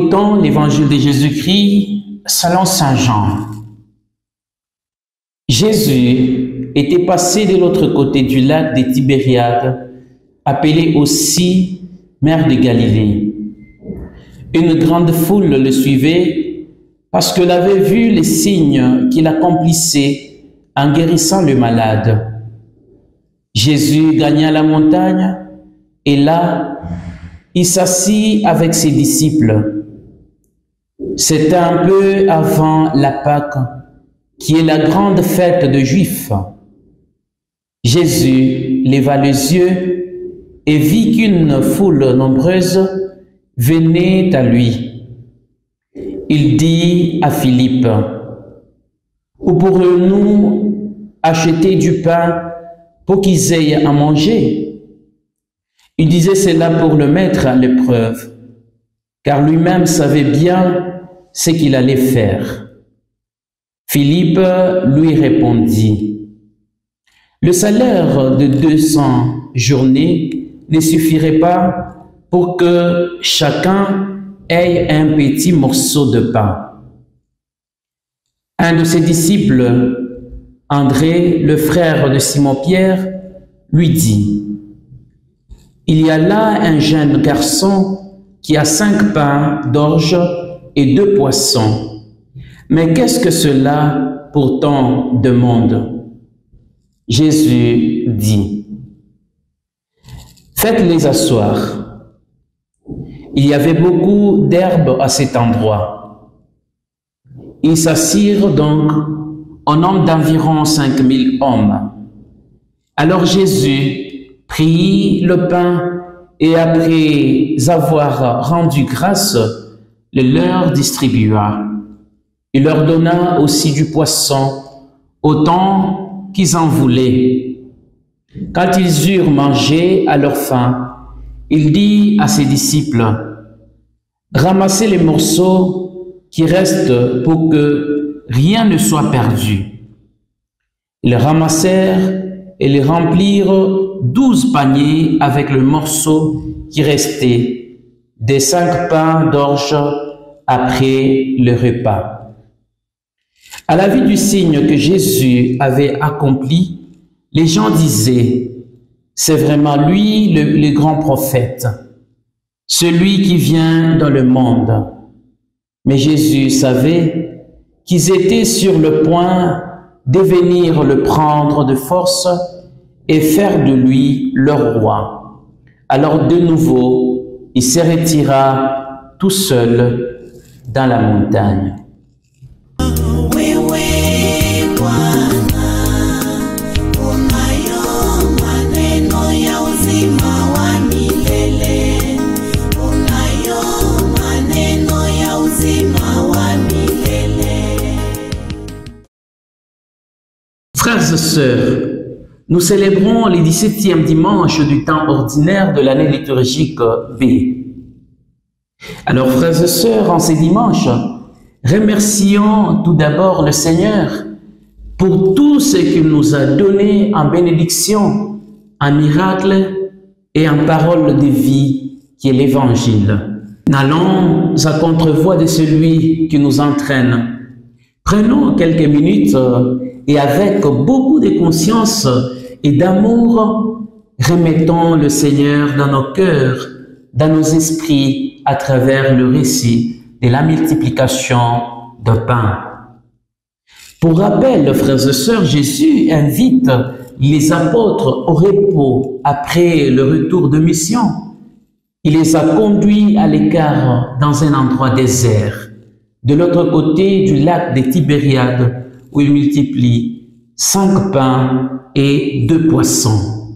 Écoutons l'évangile de Jésus-Christ selon saint Jean. Jésus était passé de l'autre côté du lac des Tibériades, appelé aussi mer de Galilée. Une grande foule le suivait parce qu'elle avait vu les signes qu'il accomplissait en guérissant le malade. Jésus gagna la montagne et là, il s'assit avec ses disciples. C'était un peu avant la Pâque, qui est la grande fête des Juifs. Jésus leva les yeux et vit qu'une foule nombreuse venait à lui. Il dit à Philippe, « Où pourrions-nous acheter du pain pour qu'ils aient à manger ?» Il disait cela pour le mettre à l'épreuve, car lui-même savait bien ce qu'il allait faire. Philippe lui répondit, « Le salaire de 200 journées ne suffirait pas pour que chacun ait un petit morceau de pain. » Un de ses disciples, André, le frère de Simon-Pierre, lui dit, « Il y a là un jeune garçon qui a 5 pains d'orge et 2 poissons. Mais qu'est-ce que cela pour tant de monde? » Jésus dit, « Faites-les asseoir. » Il y avait beaucoup d'herbes à cet endroit. Ils s'assirent donc au nombre d'environ 5000 hommes. Alors Jésus prit le pain et après avoir rendu grâce, le leur distribua. Il leur donna aussi du poisson, autant qu'ils en voulaient. Quand ils eurent mangé à leur faim, il dit à ses disciples, « Ramassez les morceaux qui restent pour que rien ne soit perdu. » Ils ramassèrent et les remplirent 12 paniers avec le morceau qui restait, des 5 pains d'orge après le repas. À la vue du signe que Jésus avait accompli, les gens disaient, « C'est vraiment lui le grand prophète, celui qui vient dans le monde. » Mais Jésus savait qu'ils étaient sur le point de venir le prendre de force et faire de lui leur roi. Alors de nouveau, il se retira tout seul dans la montagne. Frères et sœurs, nous célébrons le 17e dimanche du temps ordinaire de l'année liturgique B. Alors, frères et sœurs, en ce dimanche, remercions tout d'abord le Seigneur pour tout ce qu'il nous a donné en bénédiction, en miracle et en parole de vie qui est l'Évangile. N'allons à contre-voie de celui qui nous entraîne. Prenons quelques minutes et avec beaucoup de conscience et d'amour, remettons le Seigneur dans nos cœurs, dans nos esprits, à travers le récit de la multiplication de pain. Pour rappel, frères et sœurs, Jésus invite les apôtres au repos après le retour de mission. Il les a conduits à l'écart dans un endroit désert, de l'autre côté du lac des Tibériades, où il multiplie 5 pains et 2 poissons.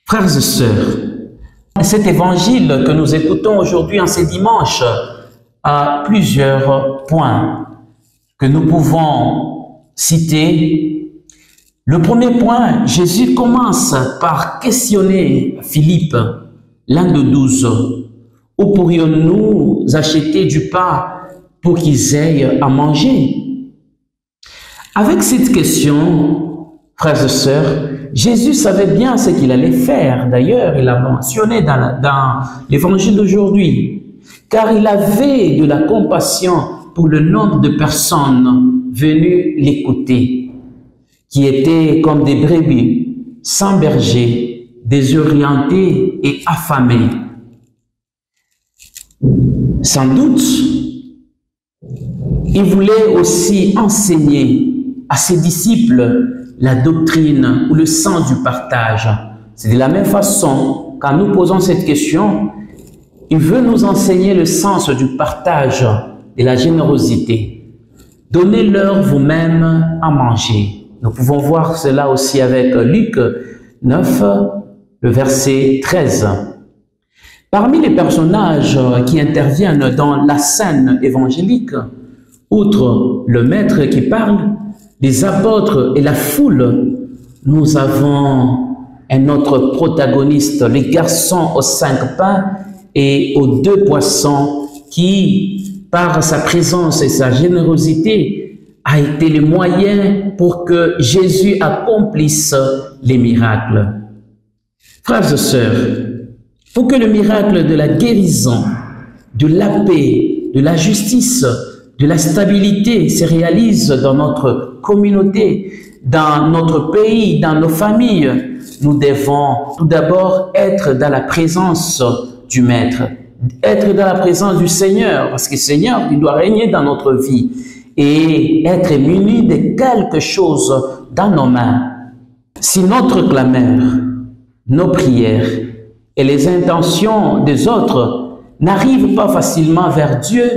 Frères et sœurs, cet évangile que nous écoutons aujourd'hui en ce dimanche a plusieurs points que nous pouvons citer. Le premier point, Jésus commence par questionner Philippe, l'un de 12. Où pourrions-nous acheter du pain pour qu'ils aient à manger? Avec cette question, frères et sœurs, Jésus savait bien ce qu'il allait faire. D'ailleurs, il a mentionné dans l'évangile d'aujourd'hui. car il avait de la compassion pour le nombre de personnes venues l'écouter, qui étaient comme des brebis sans berger, désorientées et affamées. Sans doute, il voulait aussi enseigner à ses disciples la doctrine ou le sens du partage. C'est de la même façon, quand nous posons cette question, il veut nous enseigner le sens du partage, de la générosité. Donnez-leur vous-même à manger. Nous pouvons voir cela aussi avec Luc 9, le verset 13. Parmi les personnages qui interviennent dans la scène évangélique, outre le maître qui parle, les apôtres et la foule, nous avons un autre protagoniste, le garçon aux 5 pains et aux 2 poissons qui, par sa présence et sa générosité, a été le moyen pour que Jésus accomplisse les miracles. Frères et sœurs, pour que le miracle de la guérison, de la paix, de la justice, de la stabilité se réalise dans notre communauté, dans notre pays, dans nos familles, nous devons tout d'abord être dans la présence du Maître, être dans la présence du Seigneur, parce que le Seigneur, il doit régner dans notre vie et être muni de quelque chose dans nos mains. Si notre clameur, nos prières et les intentions des autres n'arrivent pas facilement vers Dieu,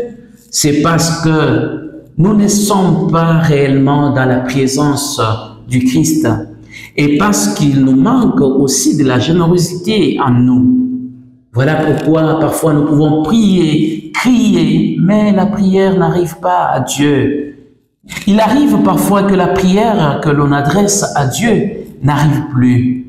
c'est parce que nous ne sommes pas réellement dans la présence du Christ et parce qu'il nous manque aussi de la générosité en nous. Voilà pourquoi parfois nous pouvons prier, crier, mais la prière n'arrive pas à Dieu. Il arrive parfois que la prière que l'on adresse à Dieu n'arrive plus,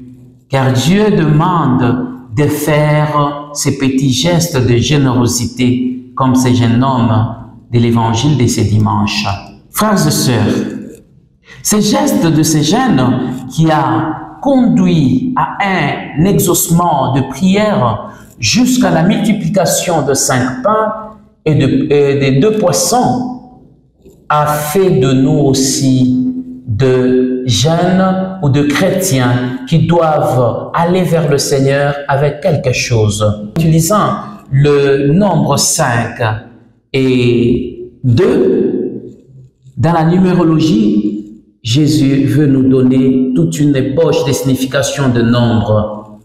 car Dieu demande de faire ces petits gestes de générosité, comme ces jeunes hommes de l'évangile de ce dimanche. Frères et sœurs, ces gestes de ces jeunes qui a conduit à un exaucement de prière jusqu'à la multiplication de 5 pains et de 2 poissons a fait de nous aussi de jeunes ou de chrétiens qui doivent aller vers le Seigneur avec quelque chose. Utilisant le nombre 5 et 2, dans la numérologie, Jésus veut nous donner toute une ébauche de signification de nombre.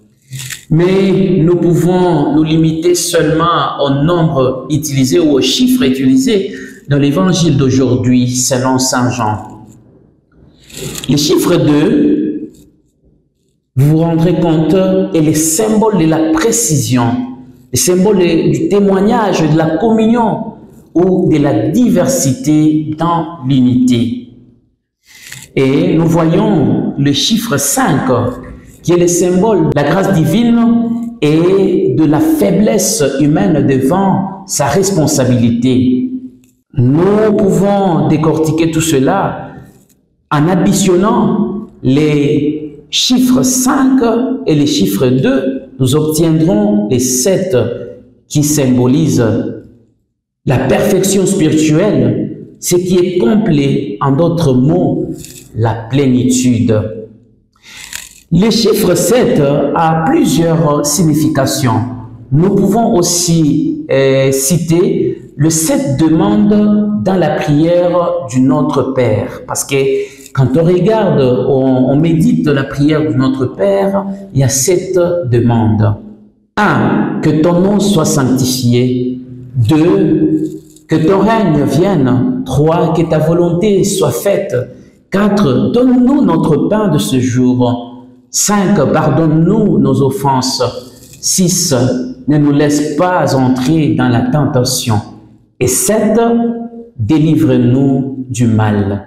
Mais nous pouvons nous limiter seulement au nombre utilisé ou au chiffre utilisé dans l'évangile d'aujourd'hui selon Saint Jean. Le chiffre 2, vous vous rendrez compte, est le symbole de la précision, le symbole du témoignage, de la communion ou de la diversité dans l'unité. Et nous voyons le chiffre 5, qui est le symbole de la grâce divine et de la faiblesse humaine devant sa responsabilité. Nous pouvons décortiquer tout cela en additionnant les chiffres 5 et les chiffres 2, nous obtiendrons les 7 qui symbolisent la perfection spirituelle, ce qui est complet, en d'autres mots, la plénitude. Le chiffre 7 a plusieurs significations. Nous pouvons aussi citer le 7 demandes dans la prière du Notre Père. Parce que quand on regarde, on médite la prière du Notre Père, il y a 7 demandes. 1. Que ton nom soit sanctifié. 2. Que ton règne vienne. 3. Que ta volonté soit faite. 4. Donne-nous notre pain de ce jour. 5. Pardonne-nous nos offenses. 6. Ne nous laisse pas entrer dans la tentation. Et 7. Délivre-nous du mal.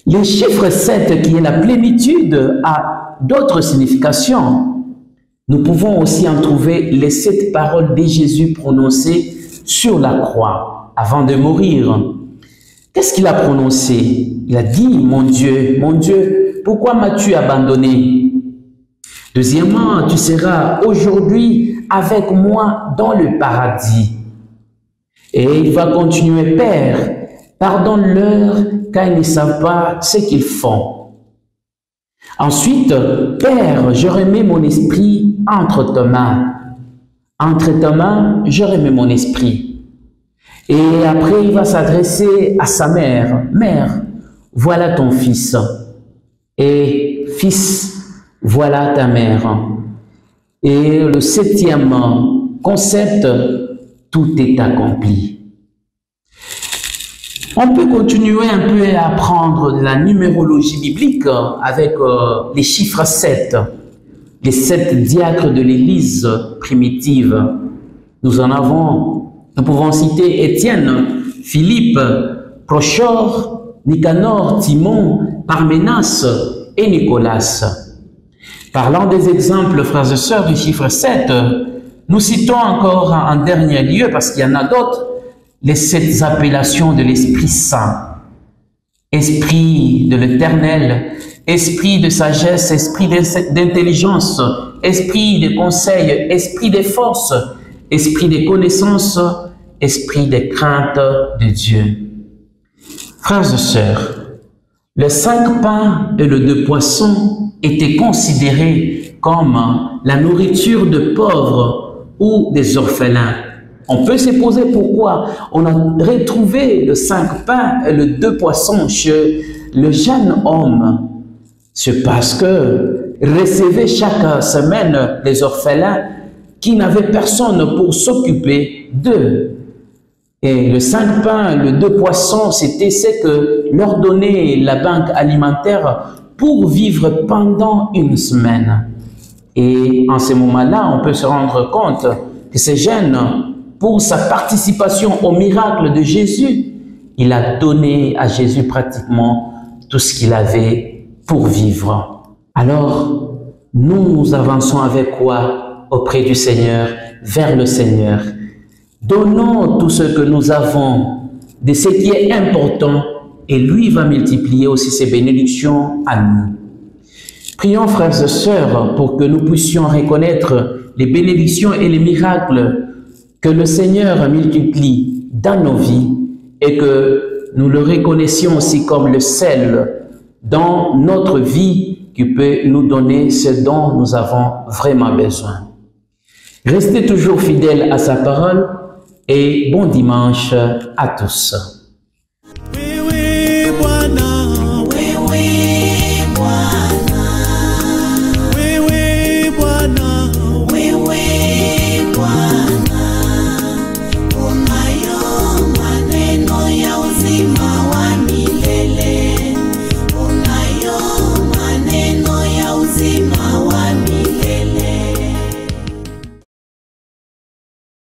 Le chiffre 7, qui est la plénitude, a d'autres significations. Nous pouvons aussi en trouver les 7 paroles de Jésus prononcées sur la croix avant de mourir. Qu'est-ce qu'il a prononcé? Il a dit, mon Dieu, pourquoi m'as-tu abandonné? Deuxièmement, tu seras aujourd'hui avec moi dans le paradis. Et il va continuer, Père, pardonne-leur car ils ne savent pas ce qu'ils font. Ensuite, Père, je remets mon esprit entre tes mains. Entre tes mains, je remets mon esprit. Et après, il va s'adresser à sa mère. Mère, voilà ton fils. Et fils, voilà ta mère. Et le 7e concept, tout est accompli. On peut continuer un peu à apprendre de la numérologie biblique avec les chiffres 7, les 7 diacres de l'Église primitive. Nous pouvons citer Étienne, Philippe, Prochore, Nicanor, Timon, Parménas et Nicolas. Parlant des exemples, frères et sœurs, du chiffre 7, nous citons encore en dernier lieu, parce qu'il y en a d'autres, les 7 appellations de l'Esprit Saint. Esprit de l'Éternel, esprit de sagesse, esprit d'intelligence, esprit de conseil, esprit de force, esprit de connaissance, esprit de crainte de Dieu. Frères et sœurs, les 5 pains et les 2 poissons étaient considérés comme la nourriture de pauvres ou des orphelins. On peut se poser pourquoi on a retrouvé les 5 pains et les 2 poissons chez le jeune homme. C'est parce que recevait chaque semaine les orphelins qui n'avaient personne pour s'occuper d'eux. Et les 5 pains et les 2 poissons, c'était ce que leur donnait la banque alimentaire pour vivre pendant une semaine. Et en ce moment-là, on peut se rendre compte que ces jeunes, pour sa participation au miracle de Jésus, il a donné à Jésus pratiquement tout ce qu'il avait pour vivre. Alors, nous avançons avec quoi auprès du Seigneur, vers le Seigneur. Donnons tout ce que nous avons, de ce qui est important, et lui va multiplier aussi ses bénédictions à nous. Prions, frères et sœurs, pour que nous puissions reconnaître les bénédictions et les miracles que le Seigneur multiplie dans nos vies et que nous le reconnaissions aussi comme le sel dans notre vie qui peut nous donner ce dont nous avons vraiment besoin. Restez toujours fidèles à sa parole et bon dimanche à tous.